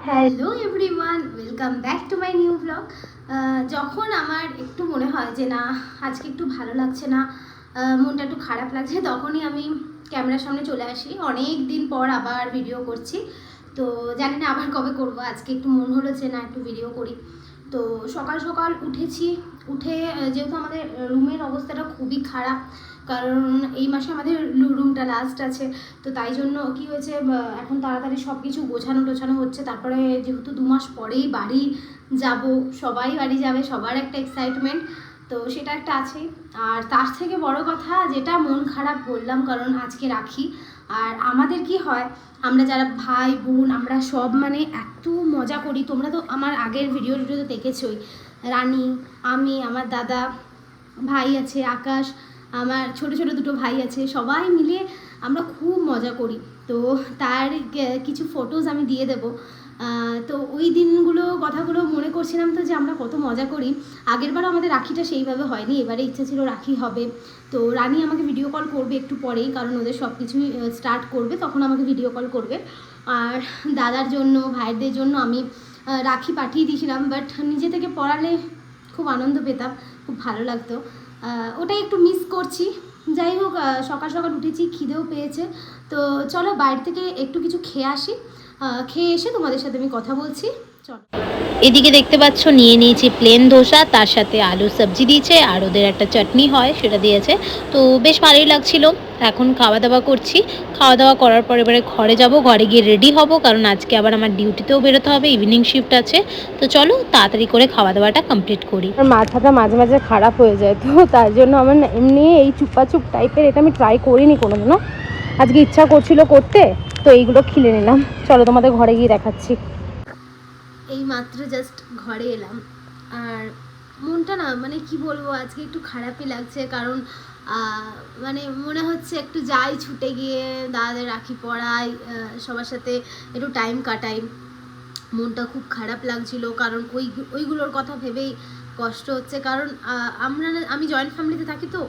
Hello everyone, welcome back to my new blog. যখন আমার একটু মনে হয় যে না, আজকে একটু ভালো লাগছে না, মনটা একটু খারাপ লাগছে, তখনই আমি ক্যামেরার সামনে চলে আসি। অনেক দিন পর আবার ভিডিও করছি, তো জানি না আবার কবে করব। আজকে একটু মন হলো যে না, একটু ভিডিও করি। তো সকাল সকাল উঠেছি, উঠে যেহেতু আমাদের রুমের অবস্থাটা খুবই খারাপ, কারণ এই মাসে আমাদের রুমটা লাস্ট আছে, তো তাই জন্য কি হয়েছে, এখন তাড়াতাড়ি সব কিছু গোছানো টোছানো হচ্ছে। তারপরে যেহেতু 2 মাস পরেই বাড়ি যাব, সবাই বাড়ি যাবে, সবার একটা এক্সাইটমেন্ট, তো সেটা একটা আছে। আর তার থেকে বড় কথা যেটা, মন খারাপ বললাম কারণ আজকে রাখি। আর আমাদের কি হয়, আমরা যারা ভাই বোন আমরা সব মানে এত মজা করি। তোমরা তো আমার আগের ভিডিওতে দেখেছোই, রানী, আমি, আমার দাদা, ভাই আছে আকাশ, আমার ছোট ছোট দুটো ভাই আছে, সবাই মিলে আমরা খুব মজা করি। তো তার কিছু ফটোজ আমি দিয়ে দেবো। তো ওই দিনগুলো কথাগুলো মনে করছিলাম, তো যে আমরা কত মজা করি। আগেরবারও আমাদের রাখিটা সেইভাবে হয়নি, এবারে ইচ্ছা ছিল রাখি হবে। তো রানী আমাকে ভিডিও কল করবে একটু পরেই, কারণ ওদের সব কিছুই স্টার্ট করবে, তখন আমাকে ভিডিও কল করবে। আর দাদার জন্য, ভাইদের জন্য আমি রাখি পাঠিয়ে দিয়েছিলাম, বাট নিজে থেকে পড়ালে খুব আনন্দ পেতাম, খুব ভালো লাগতো। ওটাই একটু মিস করছি। যাই হোক, সকাল সকাল উঠেছি, খিদেও পেয়েছে, তো চলো বাইরে থেকে একটু কিছু খেয়ে আসি। খেয়ে এসে তোমাদের সাথে আমি কথা বলছি, চলো। এদিকে দেখতে পাচ্ছ নিয়ে নিয়েছি প্লেন ধোসা, তার সাথে আলু সবজি দিয়েছে আর ওদের একটা চাটনি হয় সেটা দিয়েছে, তো বেশ ভালোই লাগছিল। এখন খাওয়া দাওয়া করছি, খাওয়া দাওয়া করার পর এবারে ঘরে যাব, ঘরে গিয়ে রেডি হব, কারণ আজকে আবার আমার ডিউটিতেও বেরোতে হবে, ইভিনিং শিফট আছে। তো চলো তাড়াতাড়ি করে খাওয়া দাওয়াটা কমপ্লিট করি। মাথাটা মাঝে মাঝে খারাপ হয়ে যায়, তো তার জন্য আমার এমনি এই চুপাচুপ টাইপের এটা আমি ট্রাই করিনি কোনোদিনও। আজকে ইচ্ছা করছিল করতে, তো এইগুলো খিলে নিলাম। চলো তোমাদের ঘরে গিয়ে দেখাচ্ছি। এই মাত্র জাস্ট ঘরে এলাম, আর মনটা না মানে কি বলবো, আজকে একটু খারাপই লাগছে, কারণ মানে মনে হচ্ছে একটু যাই ছুটে গিয়ে দাদাদের রাখি পড়াই, সবার সাথে একটু টাইম কাটাই। মনটা খুব খারাপ লাগছিল, কারণ ওইগুলোর কথা ভেবেই কষ্ট হচ্ছে। কারণ আমি জয়েন্ট ফ্যামিলিতে থাকি, তো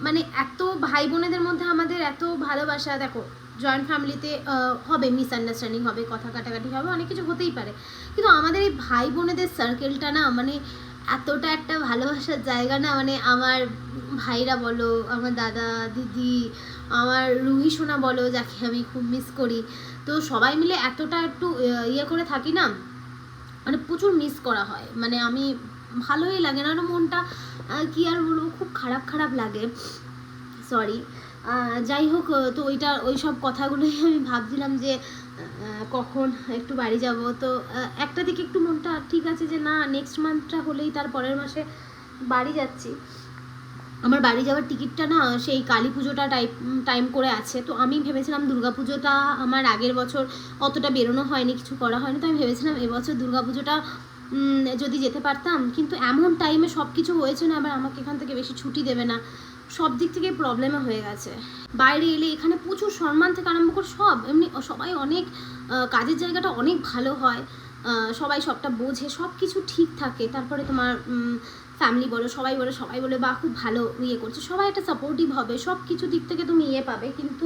মানে এত ভাই বোনেদের মধ্যে আমাদের এত ভালোবাসা। দেখো, জয়েন্ট ফ্যামিলিতে হবে মিসআন্ডারস্ট্যান্ডিং হবে, কথা কাটাকাটি হবে, অনেক কিছু হতেই পারে, কিন্তু আমাদের এই ভাই বোনেদের সার্কেলটা না মানে এতটা একটা ভালোবাসার জায়গা না। মানে আমার ভাইরা বলো, আমার দাদা দিদি, আমার রুহি সোনা বলো, যাকে আমি খুব মিস করি, তো সবাই মিলে এতটা একটু ইয়ে করে থাকি না, মানে প্রচুর মিস করা হয়। মানে আমি ভালোই লাগে না, মনটা কি আর বলবো, খুব খারাপ খারাপ লাগে, সরি। যাই হোক, তো ওই সব কথাগুলোই আমি ভাবছিলাম যে কখন একটু বাড়ি যাব। তো একটা দিকে একটু মনটা ঠিক আছে যে না, নেক্সট মান্থটা হলেই তার পরের মাসে বাড়ি যাচ্ছি। আমার বাড়ি যাওয়ার টিকিটটা না সেই কালী পুজোটা টাইম করে আছে, তো আমি ভেবেছিলাম দুর্গা পুজোটা, আমার আগের বছর অতটা বেরোনো হয়নি, কিছু করা হয়নি, তো আমি ভেবেছিলাম এবছর দুর্গা পুজোটা যদি যেতে পারতাম, কিন্তু এমন টাইমে সব কিছু হয়েছে না, আবার আমাকে এখান থেকে বেশি ছুটি দেবে না, সব দিক থেকে প্রবলেমও হয়ে গেছে। বাইরে এলে এখানে প্রচুর সম্মান থেকে আরম্ভ করে সব এমনি, সবাই অনেক কাজের জায়গাটা অনেক ভালো হয়, সবাই সবটা বোঝে, সব কিছু ঠিক থাকে। তারপরে তোমার ফ্যামিলি বলো, সবাই বলে বা খুব ভালো ইয়ে করছে, সবাই একটা সাপোর্টিভ হবে, সব কিছু দিক থেকে তুমি ইয়ে পাবে। কিন্তু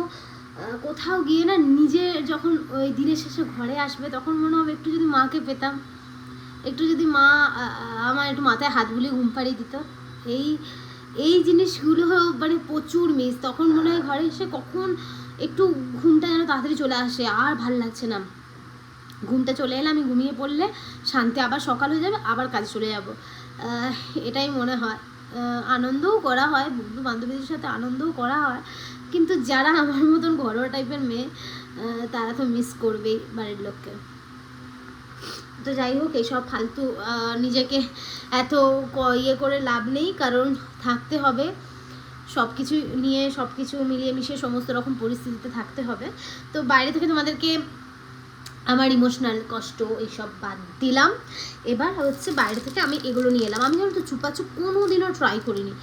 কোথাও গিয়ে না, নিজে যখন ওই দিনের শেষে ঘরে আসবে, তখন মনে হবে একটু যদি মাকে পেতাম, একটু যদি মা আমার একটু মাথায় হাত বুলিয়ে ঘুম পাড়িয়ে দিত। এই এই জিনিসগুলো মানে প্রচুর মিস। তখন মনে হয় ঘরে এসে কখন একটু ঘুমটা যেন তাড়াতাড়ি চলে আসে, আর ভাল লাগছে না। ঘুমটা চলে এলে, আমি ঘুমিয়ে পড়লে শান্তি, আবার সকাল হয়ে যাবে, আবার কাজে চলে যাব। এটাই মনে হয়। আনন্দও করা হয়, বন্ধু বান্ধবীদের সাথে আনন্দও করা হয়, কিন্তু যারা আমার মতন ঘরোয়া টাইপের মেয়ে, তারা তো মিস করবেই বাড়ির লোককে। তো যাই হোক, এইসব ফালতু নিজেকে এত ইয়ে করে লাভ নেই, কারণ থাকতে হবে সব কিছু নিয়ে, সব কিছু মিলিয়ে মিশিয়ে সমস্ত রকম পরিস্থিতিতে থাকতে হবে। তো বাইরে থেকে তোমাদেরকে আমার ইমোশনাল কষ্ট এইসব বাদ দিলাম, এবার হচ্ছে বাইরে থেকে আমি এগুলো নিয়ে এলাম। আমি কিন্তু চুপাচুপ কোনোদিনও ট্রাই করিনি,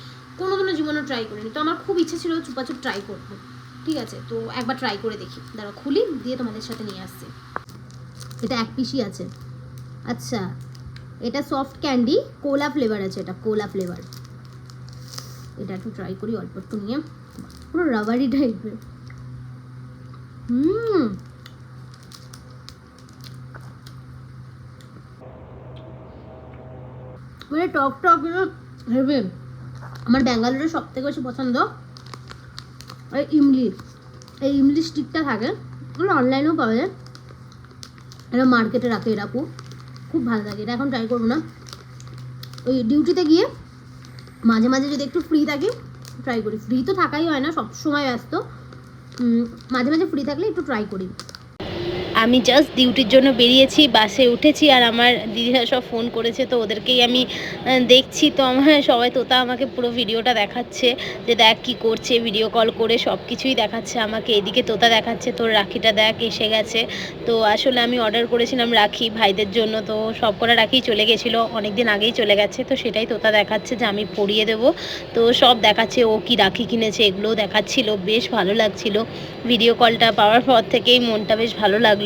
কোনোদিনও জীবনে ট্রাই করিনি, তো আমার খুব ইচ্ছে ছিল চুপাচুপ ট্রাই করবো। ঠিক আছে, তো একবার ট্রাই করে দেখি, দাঁড়া খুলি, দিয়ে তোমাদের সাথে নিয়ে আসছি। এটা এক পিসই আছে। আচ্ছা, এটা সফট ক্যান্ডি, কোলা ফ্লেভার আছে, এটা কোলা ফ্লেভার। এটা একটু ট্রাই করি অল্প একটু নিয়ে, পুরো রাবারি টাইপের। পুরো টক টক হেভি। আমার ব্যাঙ্গালোরের সব থেকে বেশি পছন্দ ওই ইমলি। এই ইমলি স্টিকটা থাকে, ওগুলো অনলাইনেও পাওয়া যায়, এটা মার্কেটে রাখে এরা, খুব ভালো লাগে। এটা এখন ট্রাই করবো না, ওই ডিউটিতে গিয়ে মাঝে মাঝে যদি একটু ফ্রি থাকি ট্রাই করি। ফ্রি তো থাকাই হয় না, সব সময় ব্যস্ত, মাঝে মাঝে ফ্রি থাকলে একটু ট্রাই করি। আমি জাস্ট ডিউটির জন্য বেরিয়েছি, বাসে উঠেছি, আর আমার দিদিরা সব ফোন করেছে, তো ওদেরকেই আমি দেখছি। তো আমার সবাই, তোতা আমাকে পুরো ভিডিওটা দেখাচ্ছে যে দেখ কী করছে, ভিডিও কল করে সব কিছুই দেখাচ্ছে আমাকে। এদিকে তোতা দেখাচ্ছে তোর রাখিটা দেখ এসে গেছে। তো আসলে আমি অর্ডার করেছিলাম রাখি ভাইদের জন্য, তো সব কটা রাখি চলে গেছিলো, অনেক দিন আগেই চলে গেছে। তো সেটাই তোতা দেখাচ্ছে যে আমি পরিয়ে দেবো। তো সব দেখাচ্ছে, ও কি রাখি কিনেছে এগুলোও দেখাচ্ছিল, বেশ ভালো লাগছিল। ভিডিও কলটা পাওয়ার পর থেকেই মনটা বেশ ভালো লাগলো।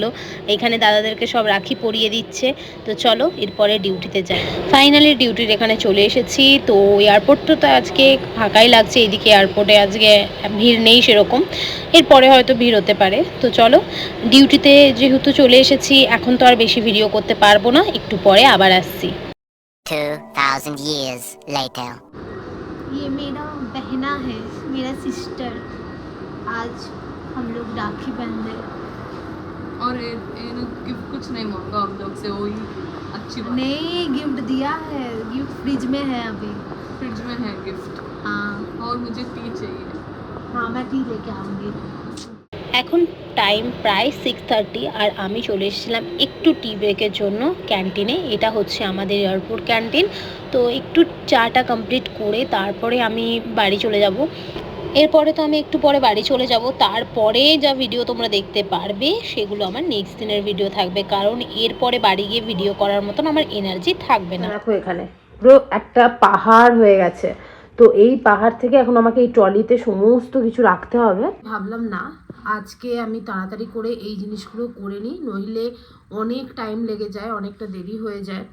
এখানে দাদাদেরকে সব রাখি পরিয়ে দিচ্ছে। তো চলো এরপরে ডিউটিতে যাই। ফাইনালি ডিউটির এখানে চলে এসেছি। তো এয়ারপোর্টটা তো আজকে ফাঁকাই লাগছে, এইদিকে এয়ারপোর্টে আজকে ভিড় নেই সেরকম, এরপরে হয়তো ভিড় হতে পারে। তো চলো ডিউটিতে যেহেতু চলে এসেছি, এখন তো আর বেশি ভিডিও করতে পারবো না, একটু পরে আবার আসছি। 2000 years later. ये मेरा बहना है, मेरा सिस्टर। आज हम लोग राखी बंध रहे। और इन्होंने गिफ्ट कुछ नहीं मांगा हम लोग से, वही अच्छी बात। नहीं गिफ्ट दिया है, गिफ्ट फ्रिज में है अभी। फ्रिज में है गिफ्ट। हाँ और मुझे टी चाहिए। हाँ मैं टी लेके आऊँगी। এখন টাইম প্রায় 6:30, আর আমি চলে এসেছিলাম একটু টি ব্রেকের জন্য ক্যান্টিনে। এটা হচ্ছে আমাদের এয়ারপোর্ট ক্যান্টিন। তো একটু চাটা কমপ্লিট করে তারপরে আমি বাড়ি চলে যাব। এরপরে তো আমি একটু পরে বাড়ি চলে যাব, তারপরে যা ভিডিও তোমরা দেখতে পারবে সেগুলো আমার নেক্সট দিনের ভিডিও থাকবে, কারণ এরপরে বাড়ি গিয়ে ভিডিও করার মতন আমার এনার্জি থাকবে না। দেখো এখানে পুরো একটা পাহাড় হয়ে গেছে। তো এই পাহাড় থেকে এখন আমাকে এই ট্রলিতে সমস্ত কিছু রাখতে হবে। ভাবলাম না আজকে আমি তাড়াতাড়ি করে এই জিনিসগুলো করে নিই, নইলে অনেক টাইম লেগে যায়, অনেকটা দেরি হয়ে যায়।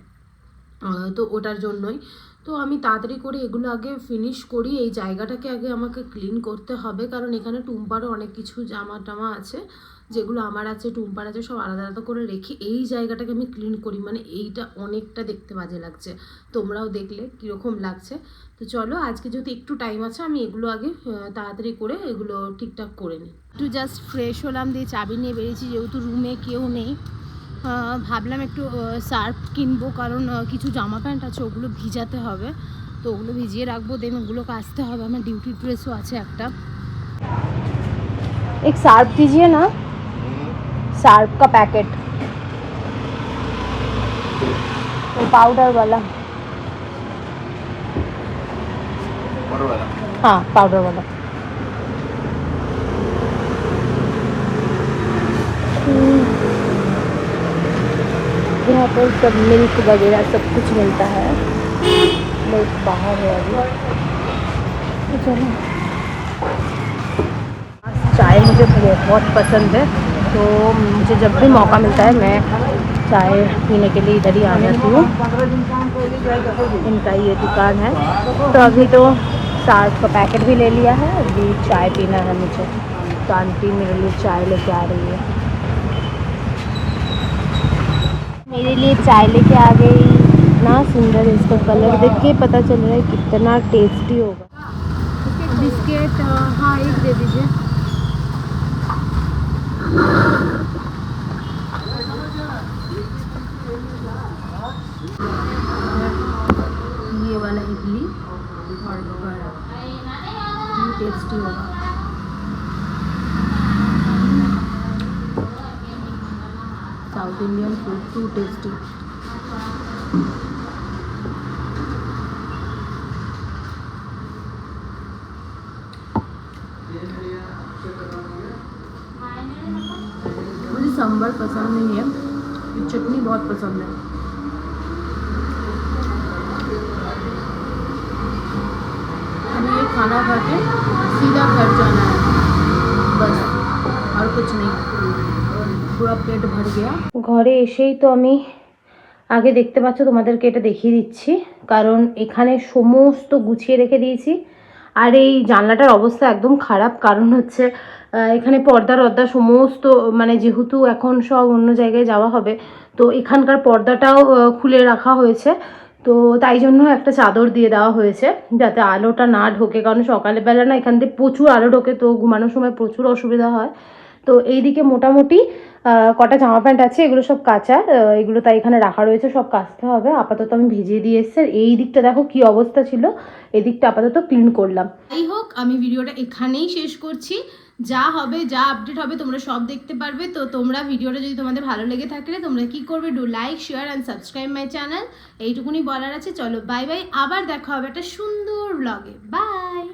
তো ওটার জন্যই তো আমি তাড়াতাড়ি করে এগুলো আগে ফিনিশ করি। এই জায়গাটাকে আগে আমাকে ক্লিন করতে হবে, কারণ এখানে টুম্পারও অনেক কিছু জামা টামা আছে, যেগুলো আমার আছে, টুম্পার আছে, সব আলাদা আলাদা করে রেখে এই জায়গাটাকে আমি ক্লিন করি। মানে এইটা অনেকটা দেখতে বাজে লাগছে, তোমরাও দেখলে কীরকম লাগছে। তো চলো আজকে যদি একটু টাইম আছে আমি এগুলো আগে তাড়াতাড়ি করে এগুলো ঠিকঠাক করে নিই। একটু জাস্ট ফ্রেশ হলাম, দিয়ে চাবি নিয়ে বেরিয়েছি, যেহেতু রুমে কেউ নেই। ভাবলাম একটু সার্ফ কিনবো, কারণ কিছু জামা প্যান্ট আছে ওগুলো ভিজাতে হবে, তো ওগুলো ভিজিয়ে রাখবো, দেন ওগুলো কাচতে হবে। আমার ডিউটি ড্রেসও আছে একটা। एक सर्फ दीजिए ना, सर्फ का पैकेट, वो पाउडर वाला। हाँ पाउडर वाला। यहाँ पर सब मिल्क वगैरह सब कुछ मिलता है। मिल्क बाहर है अभी, तो चलो। चाय मुझे बहुत पसंद है, तो मुझे जब भी मौका मिलता है मैं चाय पीने के लिए इधर ही आ जाती हूँ। इनका ये दुकान है। तो अभी तो सर्फ का पैकेट भी ले लिया है, अभी चाय पीना है मुझे, तो आंटी मेरे लिए चाय लेके आ रही है। मेरे लिए चाय लेके आ गई, इतना सुंदर इसका कलर देख के पता चल रहा है कितना टेस्टी होगा। बिस्किट हाँ एक दे दीजिए। ये वाला इडली और टेस्टी होगा। South Indian food too tasty. मुझे सांभर पसंद नहीं है, ये चटनी बहुत पसंद है। अभी ये खाना खा के सीधा घर जाना है बस, और कुछ नहीं, पूरा पेट भर गया। ঘরে এসেই তো আমি আগে দেখতে পাচ্ছ তোমাদেরকে এটা দেখিয়ে দিচ্ছি, কারণ এখানে সমস্ত গুছিয়ে রেখে দিয়েছি। আর এই জানলাটার অবস্থা একদম খারাপ, কারণ হচ্ছে এখানে পর্দা রদ্দা সমস্ত, মানে যেহেতু এখন সব অন্য জায়গায় যাওয়া হবে, তো এখানকার পর্দাটাও খুলে রাখা হয়েছে। তো তাই জন্য একটা চাদর দিয়ে দেওয়া হয়েছে যাতে আলোটা না ঢোকে, কারণ সকালবেলা না এখান থেকে প্রচুর আলো ঢোকে, তো ঘুমানোর সময় প্রচুর অসুবিধা হয়। তো এইদিকে মোটামুটি কটা জামা প্যান্ট আছে, এগুলো সব কাচা, এগুলো তাই এখানে রাখা রয়েছে, সব কাচতে হবে। আপাতত আমি ভিজিয়ে দিয়ে এসেছি। এই দিকটা দেখো কি অবস্থা ছিল, এই দিকটা আপাতত ক্লিন করলাম। যাই হোক, আমি ভিডিওটা এখানেই শেষ করছি। যা হবে, যা আপডেট হবে তোমরা সব দেখতে পারবে। তো তোমরা ভিডিওটা যদি তোমাদের ভালো লেগে থাকলে তোমরা কি করবে, do like, share and subscribe my channel. এইটুকুনি বলার আছে। চলো বাই বাই, আবার দেখা হবে একটা সুন্দর ব্লগে। বাই।